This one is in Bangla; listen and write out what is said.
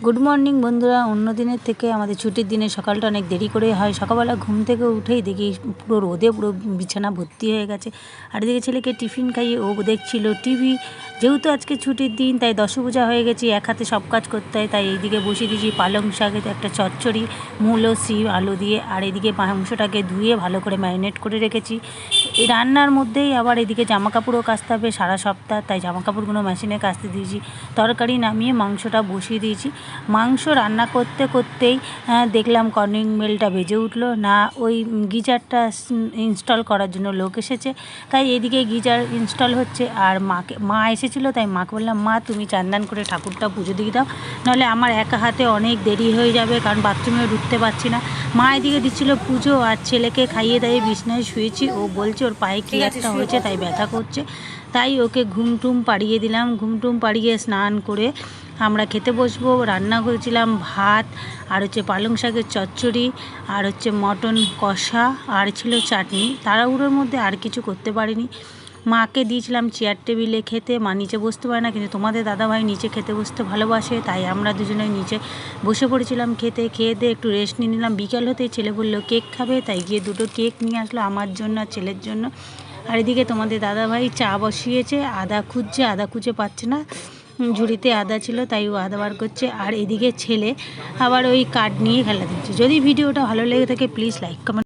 গুড মর্নিং বন্ধুরা। অন্য দিনের থেকে আমাদের ছুটির দিনে সকালটা অনেক দেরি করে হয়। সকালবেলা ঘুম থেকে উঠেই দেখি পুরো রোদে পুরো বিছানা ভর্তি হয়ে গেছে। আর এদিকে ছেলেকে টিফিন খাইয়ে ও দেখছিল টিভি। যেহেতু আজকে ছুটির দিন তাই দশভূজা হয়ে গেছি, এক হাতে সব কাজ করতে হয়। তাই এইদিকে বসিয়ে দিয়েছি পালং শাকের একটা চচ্চড়ি, মূলো, সিম, আলু দিয়ে। আর এদিকে মাংসটাকে ধুয়ে ভালো করে ম্যারিনেট করে রেখেছি। এই রান্নার মধ্যেই আবার এদিকে জামাকাপড়ও কাচতে হবে সারা সপ্তাহ, তাই জামাকাপড়গুলো মেশিনে কাচতে দিয়েছি। তরকারি নামিয়ে মাংসটা বসিয়ে দিয়েছি। মাংস রান্না করতে করতেই দেখলাম কলিং বেলটা বেজে উঠলো। না, ওই গিজারটা ইনস্টল করার জন্য লোক এসেছে, তাই এদিকে গিজার ইনস্টল হচ্ছে। আর মা এসেছিলো, তাই মাকে বললাম, মা তুমি চান করে ঠাকুরটা পুজো দিয়ে দাও, নাহলে আমার একা হাতে অনেক দেরি হয়ে যাবে, কারণ বাথরুমেও ঢুকতে পারছি না। মা এদিকে দিচ্ছিল পুজো, আর ছেলেকে খাইয়ে দাইয়ে বিছনায় শুয়েছি। ও বলছে ওর পায়ে কী একটা হয়েছে, তাই ব্যথা করছে। তাই ওকে ঘুমটুম পাড়িয়ে দিলাম। ঘুমটুম পাড়িয়ে স্নান করে আমরা খেতে বসবো। রান্না করেছিলাম ভাত, আর হচ্ছে পালং শাকের চচ্চড়ি, আর হচ্ছে মটন কষা, আর ছিল চাটনি। তাড়াহুড়োর মধ্যে আর কিছু করতে পারিনি। মাকে দিয়েছিলাম চেয়ার টেবিলে খেতে। মা নিচে বসতে পারে না, কিন্তু তোমাদের দাদাভাই নিচে খেতে বসতে ভালোবাসে, তাই আমরা দুজনে নিচে বসে পড়েছিলাম খেতে। খেয়ে দিয়ে একটু রেস্ট নিয়ে নিলাম। বিকেল হতেই ছেলে বললো কেক খাবে, তাই গিয়ে দুটো কেক নিয়ে আসলো আমার জন্য আর ছেলের জন্য। আর এদিকে তোমাদের দাদাভাই চা বসিয়েছে, আদা খুঁজছে, আদা খুঁজে পাচ্ছে না। ঝুড়িতে আদা ছিল, তাই ও আদা বার করছে। আর এদিকে ছেলে আবার ওই কার্ড নিয়ে খেলা দিচ্ছে। যদি ভিডিওটা ভালো লেগে থাকে প্লিজ লাইক কমেন্ট